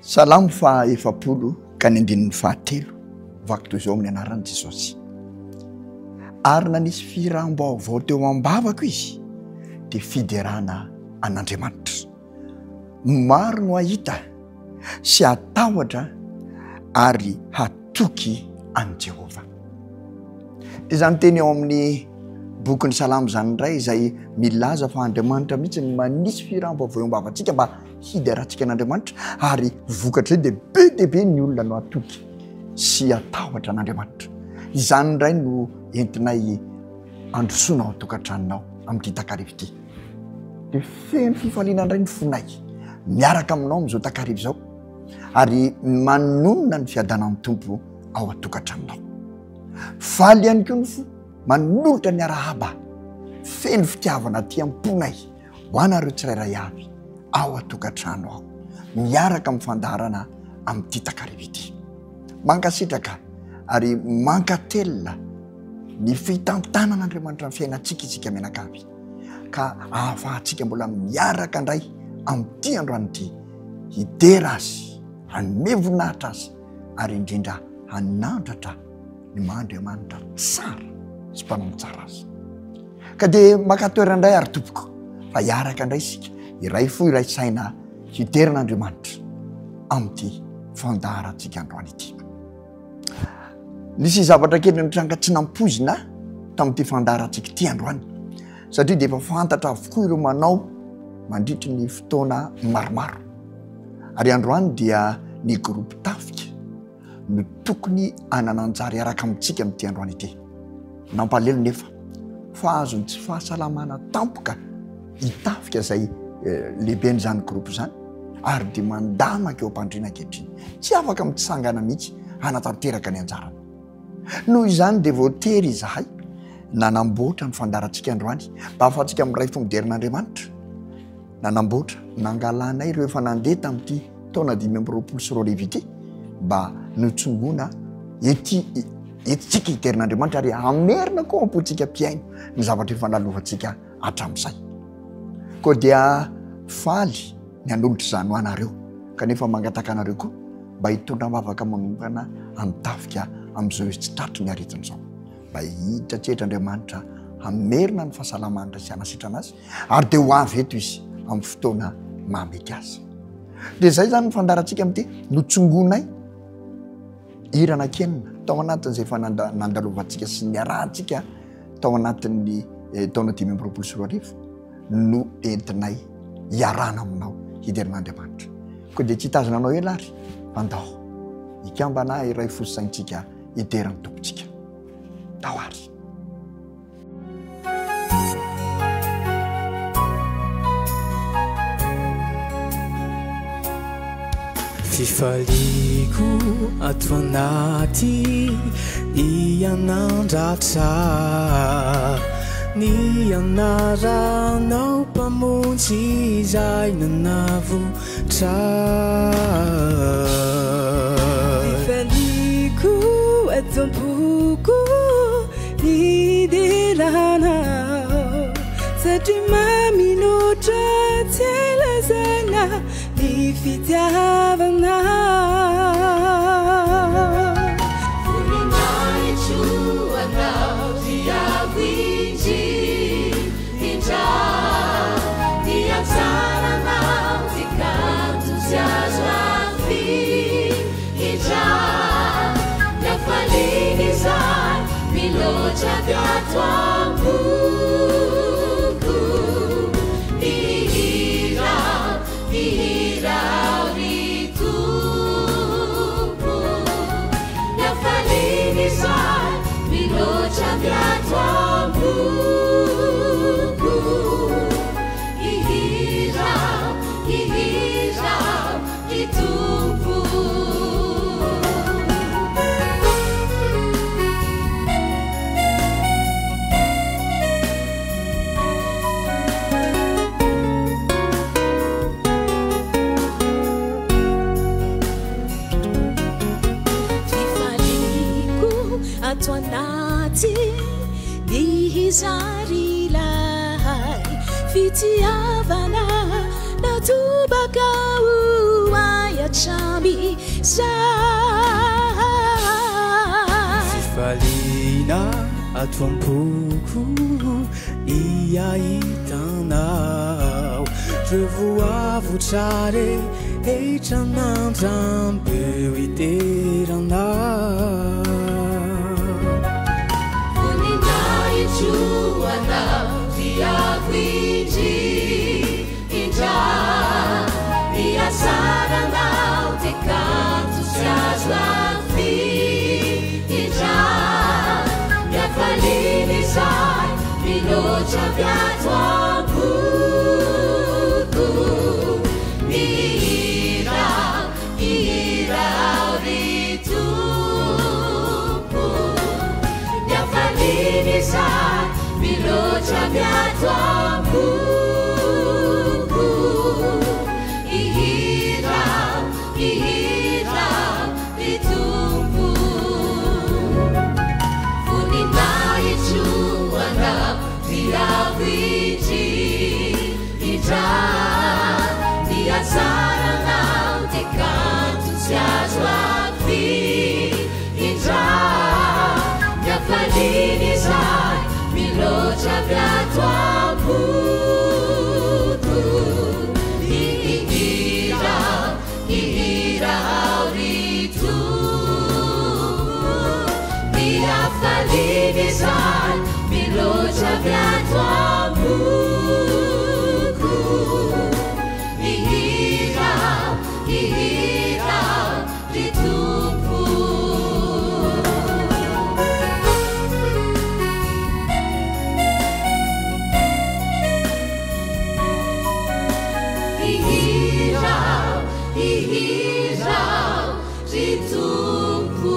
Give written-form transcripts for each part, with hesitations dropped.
Salamo fa efapolo ka ny andininy fahatelo vaky toy izao amin'ny anaran'i Jesosy. Ary nanisy firam-baovao teo am-bavako izy dia fiderana an'Andriamanitra. Maro no ahita sy hatahotra ary hatoky an Jehova. Dia izany teny ao amin'ny boky ny Salamo izany indray izay milaza fa Andriamanitra mihitsy ny manisy firam-baovao eo am-bavantsika mba hiderantsika an'Andriamanitra ary vokatra dia be ny olona no hatoky sy hatahotra an'Andriamanitra. Izany indray no entinay androsoana ao tokantranonao amin'ity takarivo ity. Dia feno fifaliana indray ny fonay miaraka aminao amin'izao takarivo izao ary manonona ny fiadanan'ny Tompo ao atokantranonao. Faly ihany koa ny fo manolotra ny arahaba feno fitiavana aty am-ponay ho anareo tsirairay avy ao atokantrano ao miaraka amin'ny fandaharana amin'ity takarivo ity. Mankasitraka ary mankatelina ny fitantanan'Andriamanitra ny fiainantsika isika menakavy ka ahafahantsika mbola miaraka indray amin'ity androany ity hidera azy, hanome voninahitra azy ary indrindra hanandratra ny Mahandriamanitra tsara sy mpanao tsara azy. Ka dia makatoerana indray ary tompoko fa hiaraka indray isika iray fo iray saina hideran'Andriamanitra amin'ity fandaharantsika androany ity. Nisy zavatra kely nitranga tsy nampozina tamin'ity fandaharantsika ity androany satria dia efa fantatra avokoa ireo manao mandritry ny fotoana maromaro. Ary androany dia ny groupe tafika no tokony anananjary araka amintsika amin'ity androany ity. Nampalelo nefa fa azony tsy fahasalamana tampoka hitafika izay lehiben'izany groupe izany ary dia mandamaka eo am-pandriana ankehitriny tsy afaka mitsangana mihitsy hanatanteraka ny anjarany. Noho izany dia voatery izahay nanamboatra ny fandaharantsika androany mba ahafahantsika amin'iray fomoderin'Andriamanitra. Nanamboatra nangalanay ireo efa nandeha tamin'ity taona 2024 ity mba notsongona etitsika hiderin'Andriamanitra ary amerina koa ampotsika mpiaino ny zavatra efa nalovantsika hatramin'izay. Koa dia faly ny hanolotra izany ho anareo kanefa mangataka anareo koa mba hitondra mavaka manompana antafika amin'izao izy tsy tratry ny aretin'izao mba hiditra tsetr'Andriamanitra hamerina ny fahasalamana sy hanasitrana azy ary dia ho avy eto izy amin'ny fotoana mahamety azy. Dia izay izany ny fandaharantsika amin'ity notsongonay irana kenina tao anatin'izay efa nandalovantsika sy ny arahantsika tao anatin'ny taona 2024 no entinay hiarana aminao hiderin'Andriamanitra. Koa dia tsy hitazona anao ela ary andao ikambana iray fosaintsika hiderany tompontsika tao ary. Fifaliko ato anaty ianandratra ny anaranao mpamonjy izay nanavotra. Fifaliko ato am-poko hideranao satria maminoatra tsy hailazana ny fitiavana. Voninahitro anao diabo indrindra ny anjaranao dia kanto sy azo afindra ny hafaliana izay miloatra avy ato am-boko ihirao ry tompo ny hafaliana izay miloatra avy ato am-boko ihirao ry tompo. Ato anaty ihizary lahay fitiavana natobaka ho Sifalina atoampoko iahitanao revoavotsare eitranandram-peo iteranao voninahitsoanao diavidy indra iasaranao de canto se azo afi indra miafaliny zay miloatra viato ambuko ihirao ritumpo miafaliny zay miloatra viato ambuko ihirao ritumpo voninahitsoanao diavidy indra niasaranao de canto se azo afi indra miafaliny zay miloatra viato ambuko ihirao ritumpo miafaliny zay miloatra viato ambuko ihirao ritumpo ihirao ritumpo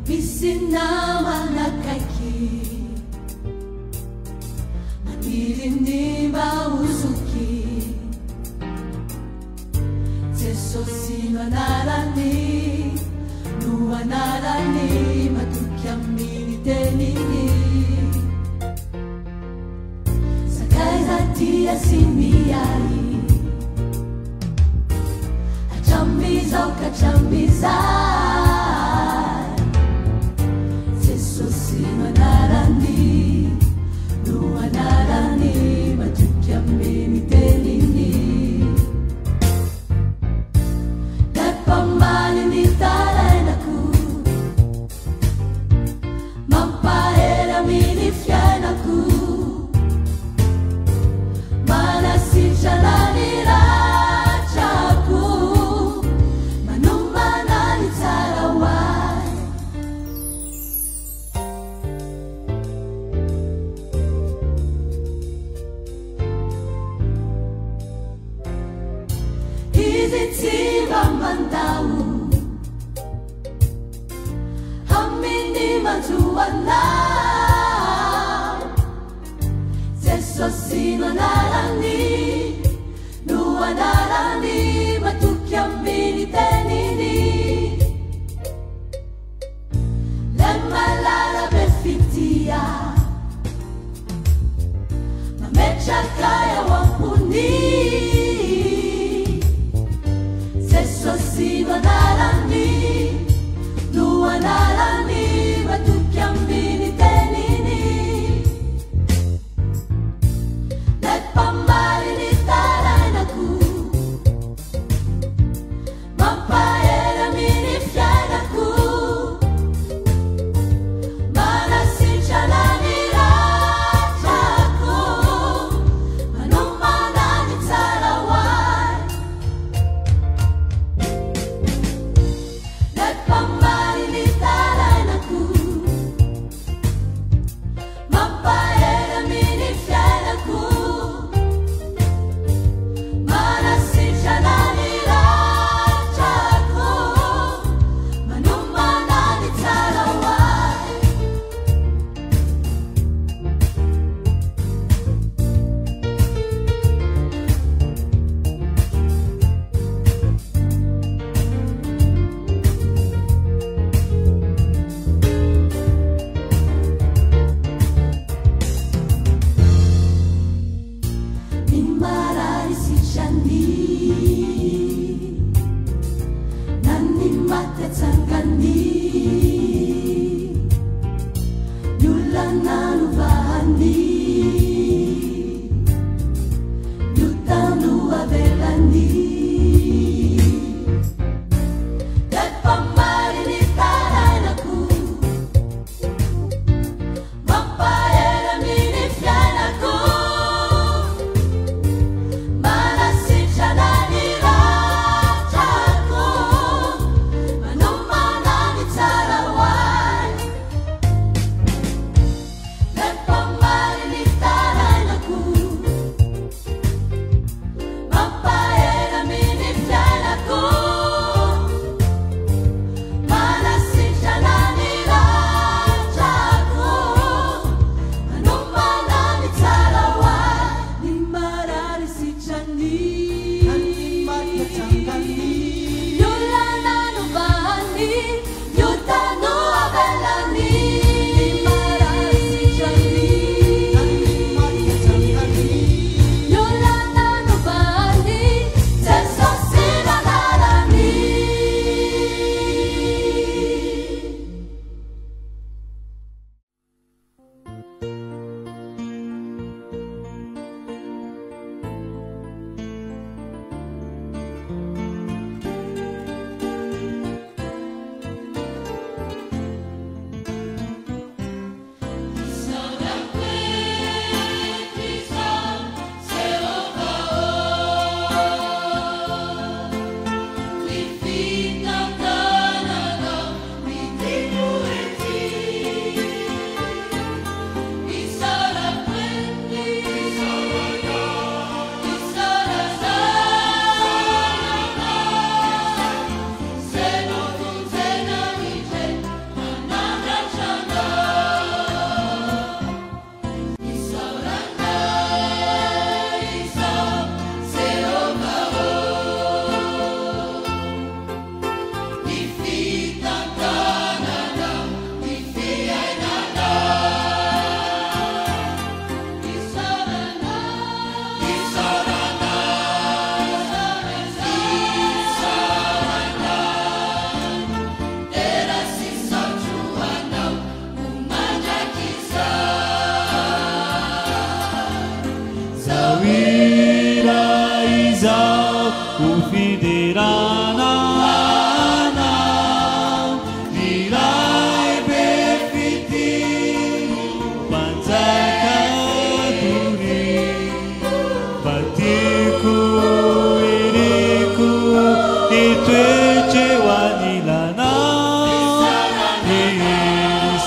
Visinao anakaiky manirini mauzuki Jesosino anarani no anarani matuki amini tenini sakaizatia simiai achamiza ukachamiza Sino anarani, no anarani, matuki amini tenini. Depamani ni tarenaku, mampaera mini fianaku, mana si jalani rajaku, manumana ni tarawai. Izitsiva mandau Hamini majuanau Jesosino anarani no anarani matuki amini tenini Lemalara befitia Mamecha kaya wampuni Sosino anarani, no anarani, matuki amini tenini. Lepamari ni tarenaku, mampaera mini fianaku, mana si jalani rajaku, manumana ni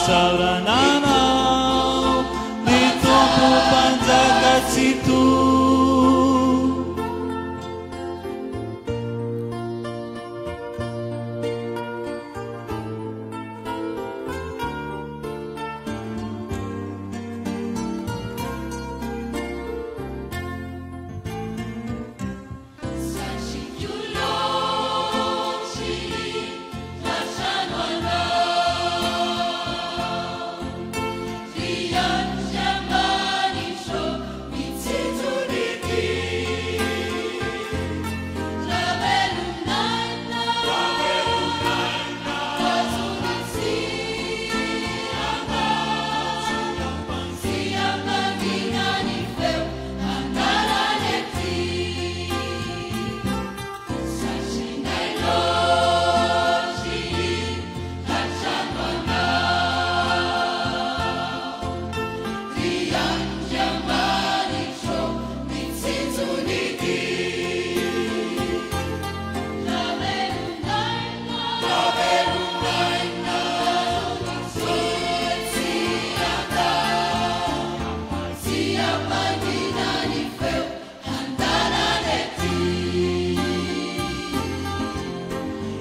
saurananao ny tompo mpanjaka tsy to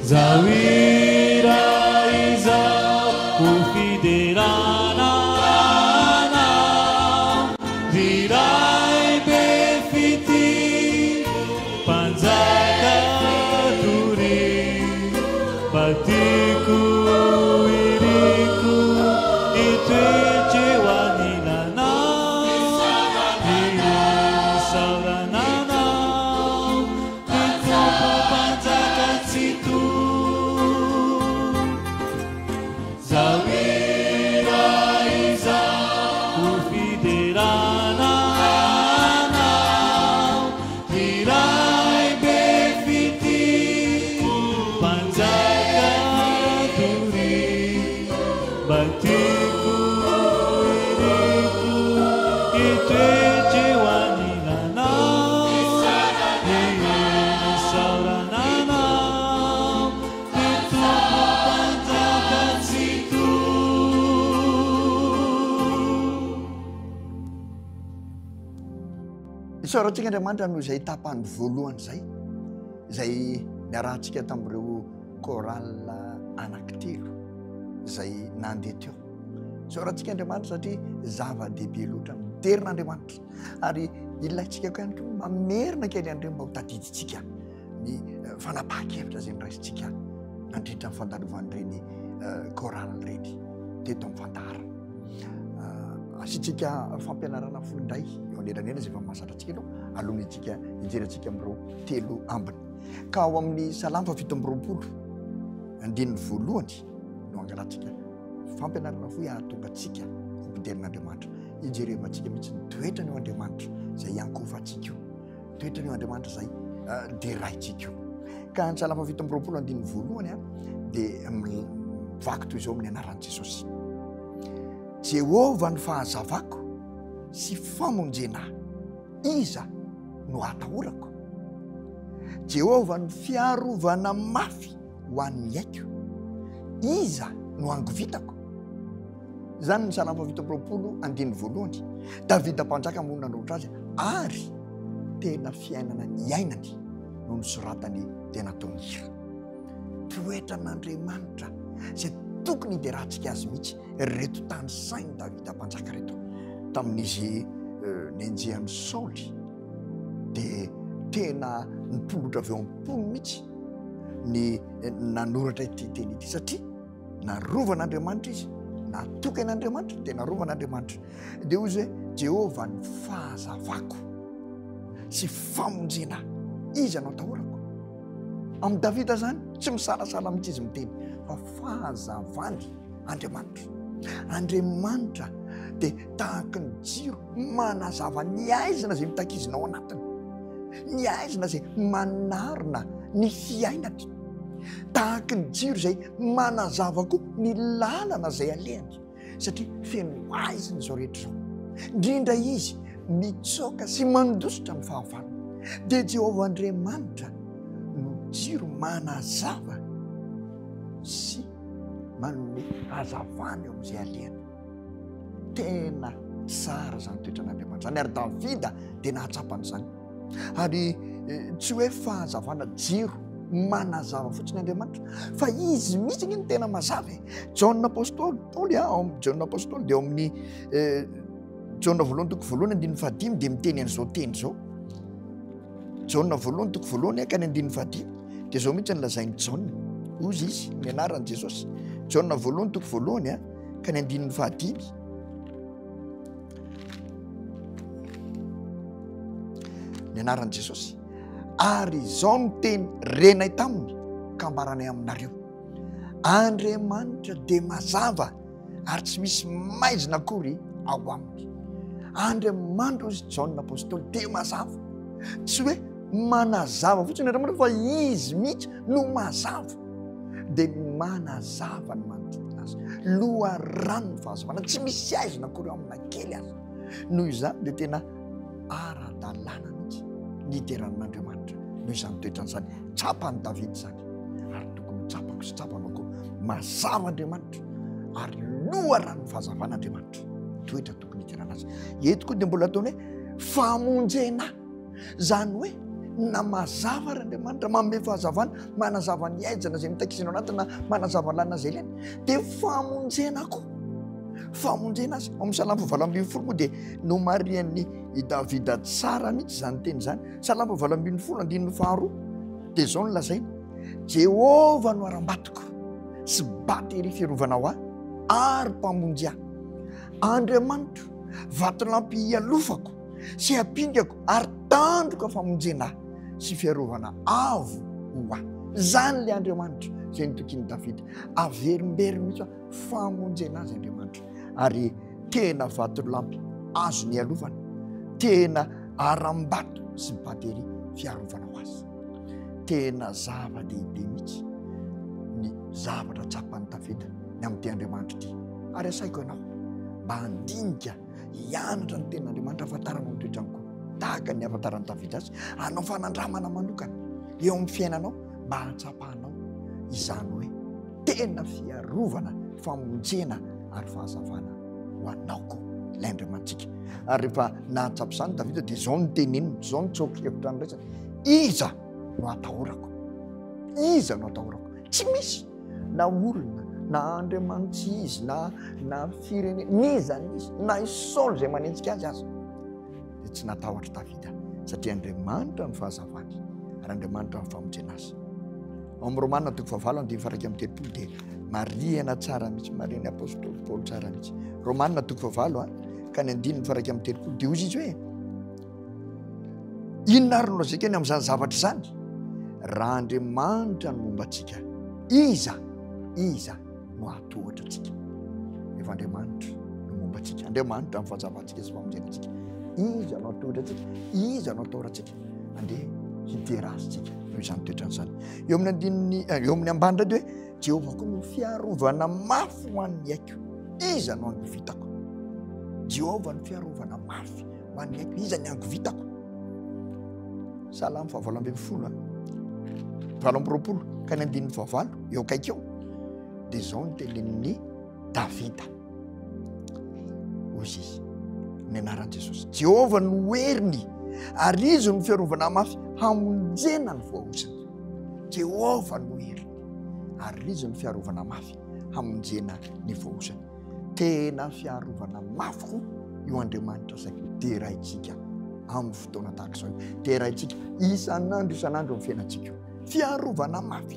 zawira izao kufiderana virai be fiti panjaka turi batiku iriku ituechewaninana sauranana tutupu panjaka situ zawira iza kufiderana virai be fiti panjaka turi batiku iriku ituechewaninana sauranana tutupu panjaka situ isaorantsika Andriamanitra noho izay tapany voalohany zay niarahantsika tamin'ireo chorale anankitelo zay nandeha teo. Isaorantsika Andriamanitra satria zava-dehibe loatra miterin'Andriamanitra ary ilaintsika ko ihany koa mamerina kely andreo mba ho tadiditsika ny fanapahan-kevitra zay niraisintsika nandritra ny fandalovanyireny chorale ireny teto amin'ny fantara. Asitsika fampianarana fo indray eo anelanela zay efa mahasatratsika aloha aloha itsika hijerantsika amin'ireo telo ambiny ka ao amin'ny salama 720 andininy voalohany no angalatsika fampianarana fo ahatonga atsika hopiderinaandriamanitra hijerevantsika mihitsy ny toetrany eo Andriamanitra zay iankofantsika io toetrany eo Andriamanitra zay deraintsika io ka ny salama 720 andininy voalohany dia mivaky toy izao amin'ny anaran'i Jesosy. Jehovah ny fahazavako sy famonjenahy, iza no atahorako. Jehovah ny fiarovana mafy ho an'ny aiko, iza no angovitako. Zany ny salama 720 andininy voalohany. Davida mpanjaka monina androatra azy ary tena fiainana ny ainany no nisoratany tena taony hira. Toetran'Andriamanitra zay tokony hiderahantsika azy mihitsy reto tany sainy Davida mpanjaka reto tamin'izy nenjehan'ny Saoly dia tena nipolotra avy eo am-pony mihitsy ny nanoratra ity teny ity satria narovan'Andriamanitra izy natoky an'Andriamanitra dia narovan'Andriamanitra dia hoy izy hoe Jehovah ny fahazavako sy famonjenahy, iza no atahorako. Amin'ny Davida zany tsy misalasala mihitsy izy miteny fa fahazavany Andriamanitra. Andriamanitra dia tahaka ny jiro manazava ny aizina zay mitakizinao anatiny, ny aizina zay manarina ny fiainany, tahaka ny jiro zay manazava koa ny lalana zay alehany satria feno aizina zao rehetra zao. Indrindra izy mitsoka sy mandositra ny fahavalo dia Jehovah Andriamanitra no jiro manazava sy manome hazavana eo amin'izay alehany. Tena tsara zany toetran'Andriamanitra zany, ary Davida dia nahatsapany zany. Ary tsy hoe fahazavana jiro manazava fotsiny Andriamanitra, fa izy mihitsy ny tena mazava. Jaona apôstôly Paoly Jaona apôstôly dia ao amin'ny Jaona voalohany toko voalohany 15 dia miteny an'izao teny zao. Jaona voalohany toko voalohany ka ny 15 dia zao mihitsy nylazainy Jaona, ozy izy ny anaran'i Jesosy. Jaona voalohany toko voalohany ka ny 15 ny anaran'i Jesosy. Ary izao no teny renay taminy ka ambaranay aminareo: Andriamanitra dia mazava ary tsy misy maizina akory ao aminy. Andriamanitra ozy Jaona apôstôly dia mazava, tsy hoe manazava fotsiny Andriamanitra fa izy mihitsy no mazava, dia manazava ny manodidina azy, loharano ny fahazavana, tsy misy aizina akory ao amina kely azy. Noho izany dia tena ara-dalàna mihitsy niteran'Andriamanitra noho izany toetran'izany. Tsapany Davida zany, ary tokony tsapako sy tsapanao koa. Mazava Andriamanitra ary loharan'ny fahazavan'Andriamanitra, toetra tokony hiterana azy. Eto koa dia mbola ataony hoe famonjena, zany hoe na mazava ary Andriamanitra manome fahazavana, manazava ny aizana izay mitakisina ao anaty, na manazava lana izay ilaina, dia famonjena koa, famonjena azy. Ao amin'ny Salamo 8:20 moa dia nomarian'ny Davida tsara mihitsy zany teny zany. Salamo 8:12 dia zao no lazainy: Jehova no aram-batoko sy batery fiarovana aho ary mpamonjy ahy. Andriamanitra vatolampy ialofako sy ampingako ary tandroka famonjena ahy sy fiarovana avo ho ahy. Zany le Andriamanitra zay nitokiny Davida, averimbery mihitsy famonjena azy Andriamanitra, ary tena vatolampy azo ny alofana, tena aram-bato sy batery fiarovana ho azy. Tena zava-dehibe mihitsy ny zavatra tsapan'ny Davida ny amin'ity Andriamanitra ity. Ary asaiko ianao mba handinika hianatra ny ten'Andriamanitra, afantarana ny toetranko tahaka ny afantaran'ny Davida azy, anao fanandramana manokana eo amin'ny fiainanao mba hatsapahanao izany hoe tena fiarovana, famonjena ary fahazavana ho anaoko ilay Andriamantsika. Ary rehefa nahatsapa izany Davida dia zao no teneniny, zao no tsokevitra ny resany: iza no atahorako, iza no atahorako. Tsy misy na olona na andriamanitra izy na firenena, niza izy na isaolo zay manenjika azy dia tsy natahotra Davida, satria Andriamanitra ny fahazavany ary Andriamanitra ny famonjena azy. Ao amin'ny Romanina 9:1-3 dia marihana tsara mihitsy, marihana apôstôly Paoly tsara mihitsy. Romanina 9:1 ka ny 9:3 dia ozy izy hoe: inona ary no lozika ny amin'izany zavatra izany? Raha Andriamanitra no momba antsika, iza no hatohatra antsika. Efa Andriamanitra no momba antsika, Andriamanitra ny fahazavantsika sy famonjena antsika. Iza no hatohatra antsika, iza no atahora antsika, andeha hiterazintsika noho izany toetran'izany. Eo amin'ny ambany indray dia hoe: Jehova koa no fiarovana mafy ho an'ny aiko, iza no angovitako. Jehova no fiarovana mafy ho an'ny aiko, iza ny angovitako. Salamo 20:20 ka ny 9:9 eo akaiky eo dia zao no tenenin'ny Davida, ozy izy ny anaran'i Jesosy: Jehova no heriny ary izy no fiarovana mafy hamonjena ny voahozany. Jehova no heriny ary izy no fiarovana mafy hamonjena ny voahozany. Tena fiarovana mafy koa io Andriamanitra zay terahintsika amin'ny fotoana tahaka izao, terahintsika isan'andro amin'ny fiainantsika. Fiarovana mafy,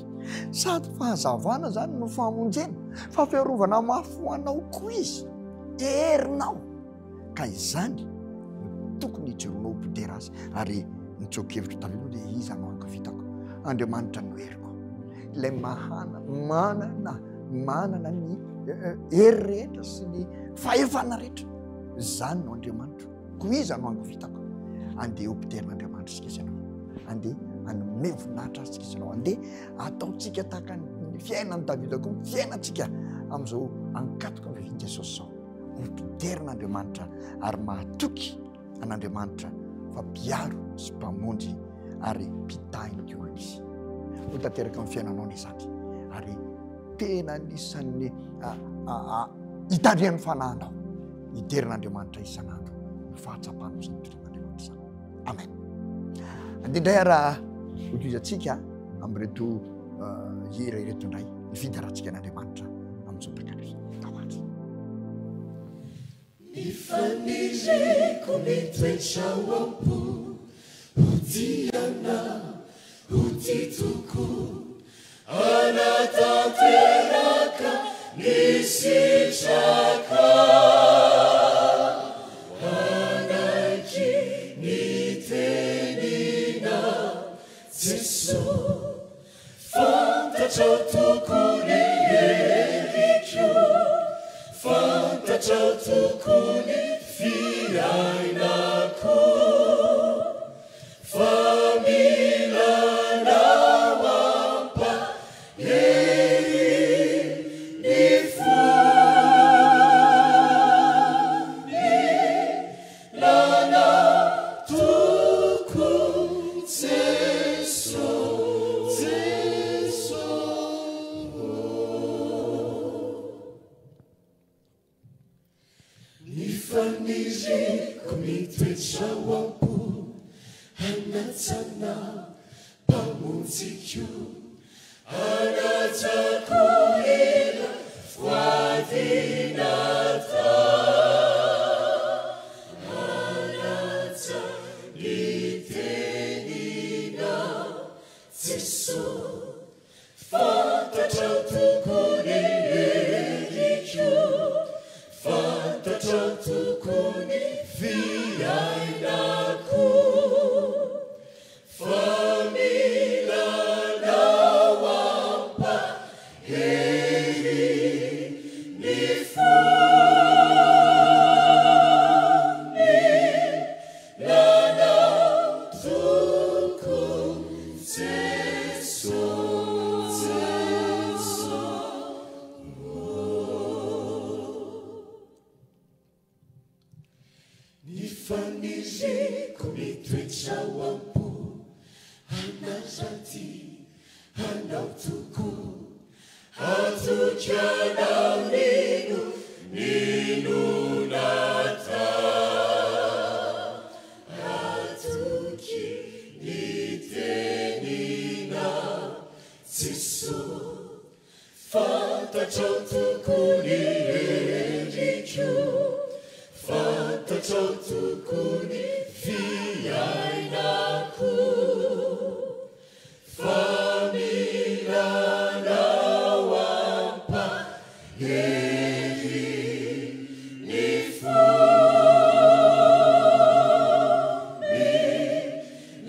sady fahazavana zany no famonjena, fa fiarovana mafy ho anao koa izy, herinao. Ka izany no tokony hijeronao mpitera azy. Ary nitsokevitra Davida dia: iza no angovitako, Andriamanitra no heriko. Ilay manana ny hery rehetra sy ny fahefana rehetra, zany no Andriamanitra. Ko iza no angovitako? Andeha ho mpiteran'Andriamanitra sika isanao, andeha hanome voninahitra azy sika isanao, andeha ataontsika tahaka ny fiainan'ny Davida koa, fiainantsika amin'izao ankatoka ny vivin'i Jesosy zao, ho mpiteran'Andriamanitra ary mahatoky an'Andriamanitra fa mpiaro sy mpamonjy ary mpitahy ny olona izy. Ho tanteraka amin'ny fiainanao ny izany, ary tena anisan'ny hitandrian'ny fananao iderin'andriamanitra isan'andro ny fahatsapanao zany toeran'andriamanitra zany. Amen. Andindray raha hotoizantsika am'reto hira ireto indray mividy rahantsika n'andriamanitra amin'izao takaliza tahoatra. Nifaniriko mitoetraoampo hotiana hotitoko anatanteraka nisitraka anaiky nitenina Jesu fantatrao tokony erikyo fantatrao tokony fiainako familanao ampa eri ny fony lana toko Jesu Jesu nifaniriko mitoetrao ampo hanatsana pamonjikyo anatsako ila foadinata anatsa itenina Jesu fantatrao tokony erikyo fantatrao tokony fiainako familanao ampa eri ny fony lana toko Jesu Jesu nifaniriko mitoetrao ampo hanaraty hanao toko atokanao ninonata atoky nitenina Jesu fantatrao tokony erikyo fantatrao tokony fiainako familanao ampa eri ny fony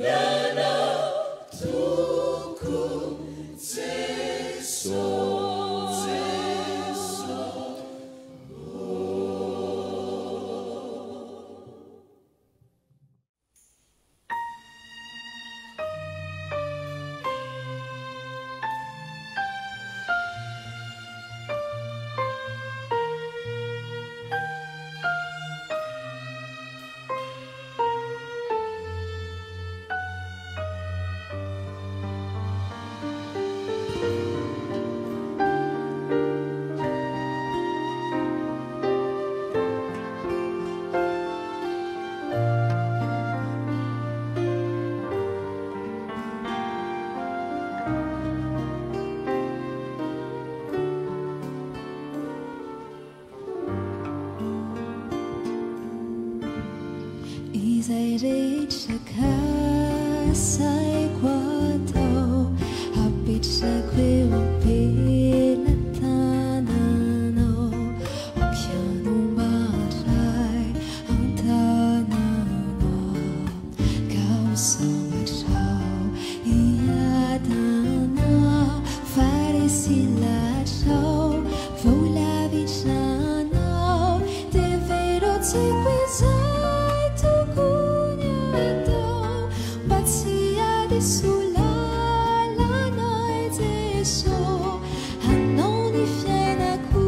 lana toko Jesu Jesu izay rehetra saiko atao apetrako eo am-pelatananao ampianom-batray an-tananao ka ho sambatrao iadanao faresilatrao volavitranao devero tseiko izay tokony atao mba tsy adesolalanae Jesu hanao ny fiainako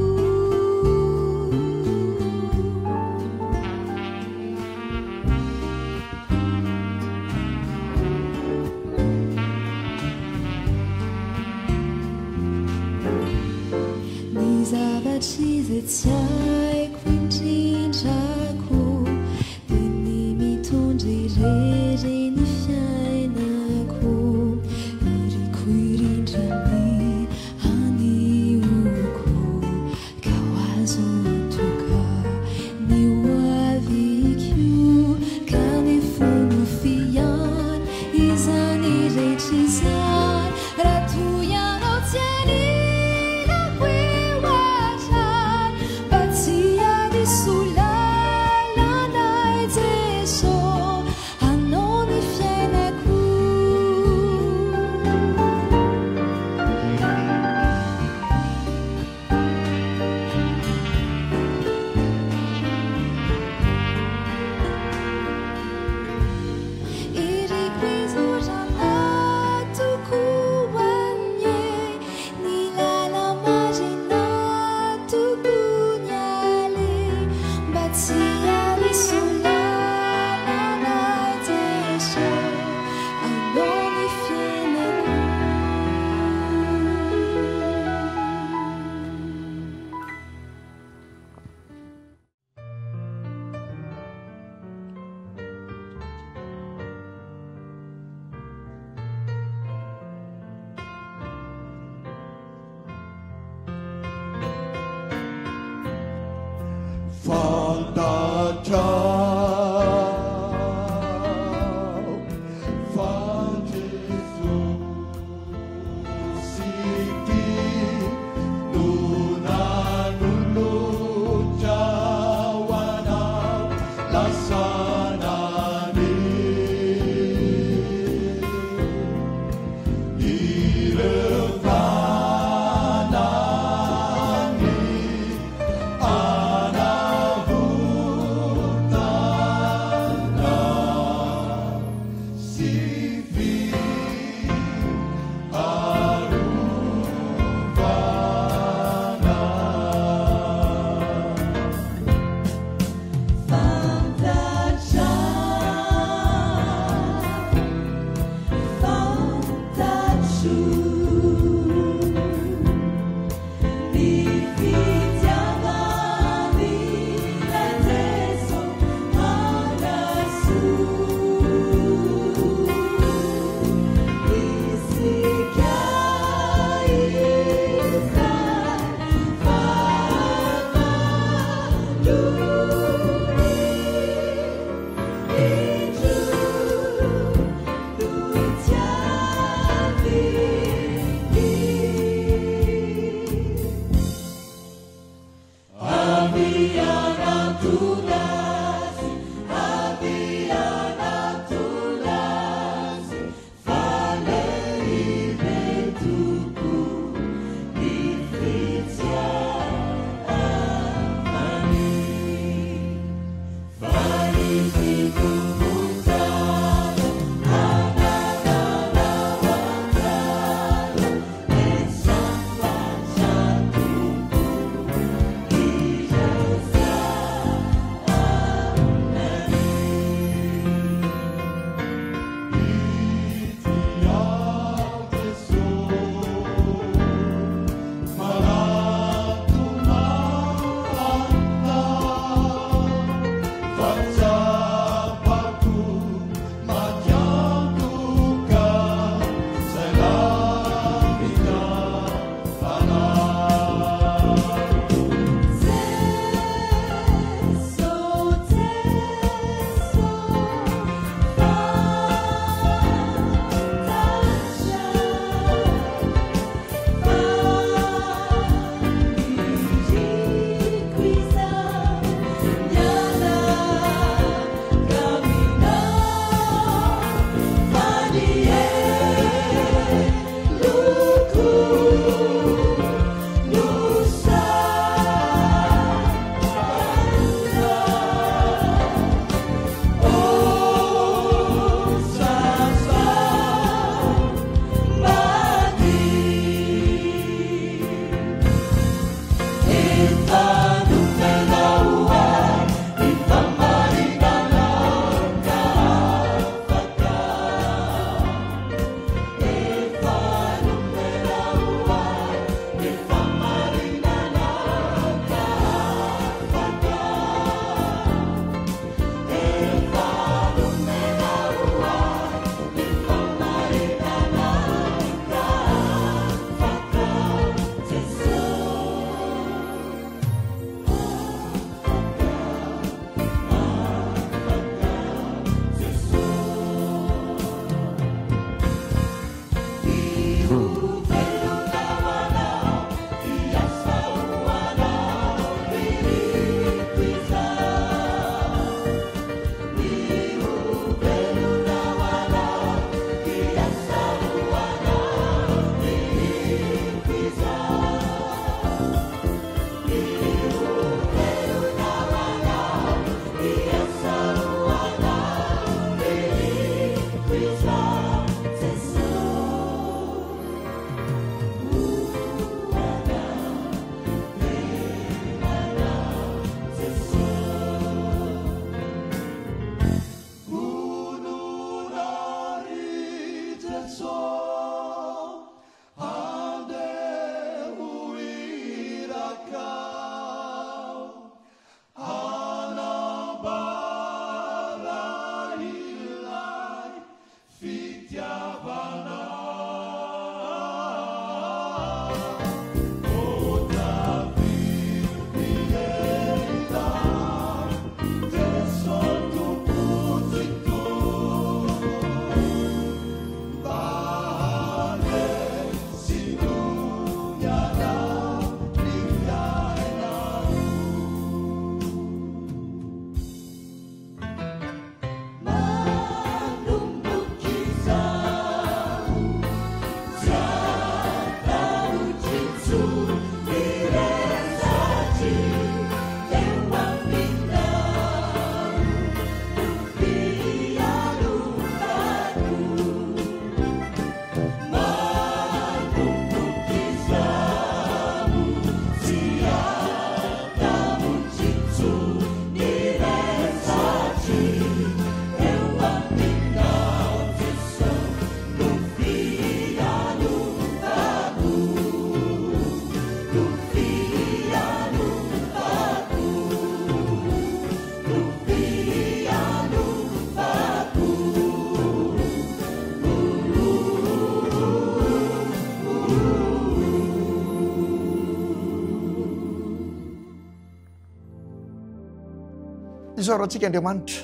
isaorantsika Andriamanitra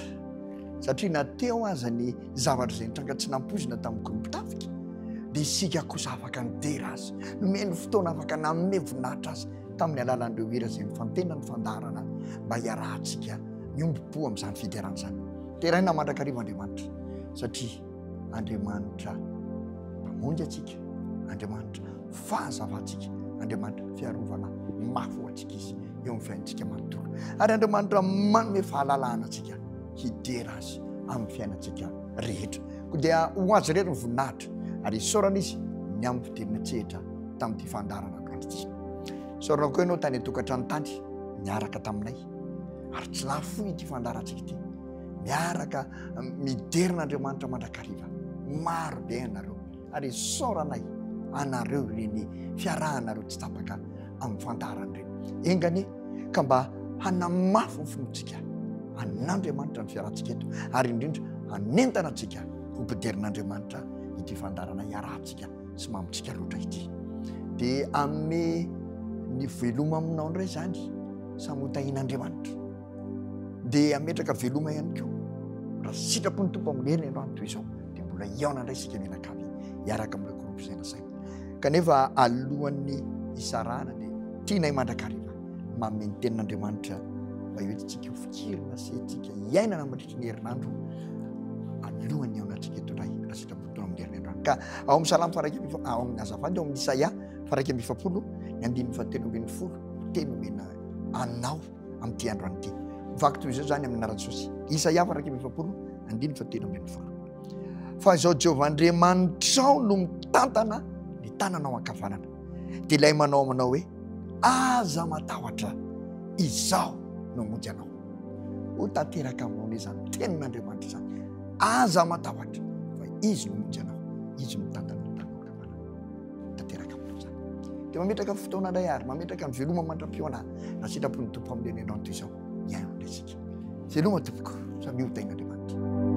satria nateo aza ny zavatra izay nitranga tsy nampozina tamin'ny gropy-tafika dia isika kosa afaka nidera azy nomeny fotoana afaka nanome voninahitra azy tamin'ny alalan'ireo hira izay mifantena ny fandarana mba hiarahantsika miombo-po amin'izany fiderana izany. Terahina mandrakariva Andriamanitra satria Andriamanitra mpamonjy atsika, Andriamanitra fahazavantsika, Andriamanitra fiarovana mafy ho antsika izy eo amin'ny fiainantsika manontolo, ary Andriamanitra manome fahalalahana atsika hidera azy amin'ny fiainantsika rehetra. Koa dia ho azy rehetra ny voninahitra ary isaorana izy ny amin'ny fidirina tsehatra tamin'ity fandarana androany ity. Isaorana koa ianao tany atokantrano tany miaraka taminay ary tsy lafoy ity fandarantsika ity, miaraka miderinaandriamanitra mandrakariva maro be anareo ary isaoranay anareo ireny fiarahanareo tsy tapaka amin'ny fandarana ireny engany ka mba hanamafy ny finoantsika an'Andriamanitra ny fiarantsika eto ary indrindra hanentana antsika ho mpiderin'Andriamanitra ity fandarana hiarahantsika sy mamontsika loatra ity. Dia ame ny veloma aminao indray zany samy hotahin'Andriamanitra dia ametraka veloma ihany koa raha sitrapo ny tompo amin'ny heriny ianao any toy izao dia mbola iaona indray isika mianakavy hiaraka amin'ilay gropy izay nasaina. Kanefa alohan'ny isarahana dia tianay mandrakariva manome ny tenin'Andriamanitra mba hoentintsika ho fikirina sy tsika hiainana mandritra ny herinandro alohan'ny aonatsika eto indray raha sitrapo amin'ny heriny androany. Ka ao amin'ny salamo faraika ao amin'ny azafady ao amin'ny Isaia faraika amby 70 ny andininy 710 teny omena anao amin'ity androany ity. Vaky toy izao zany amin'ny anarantsosy Isaia faraika amby 70 andininy 710. Fa izao Jehovah Andriamanitrao no mitantana ny tananao ankavanana dia ilay manao aminao hoe aza matahotra izao no monjy anao. Ho tanteraka aminao ne zany tenin'Andriamanitra zany, aza matahotra fa izy no monjy anao, izy mitantana ny tananao ankavanana, tanteraka aminao zany. Dia mametraka fotoana indray ary mametraka ny veloma mandram-pioana raha sitrapon'ny tompo amin'ny enao toy izao. Veloma tompoko, samy ho tain'Andriamanitra.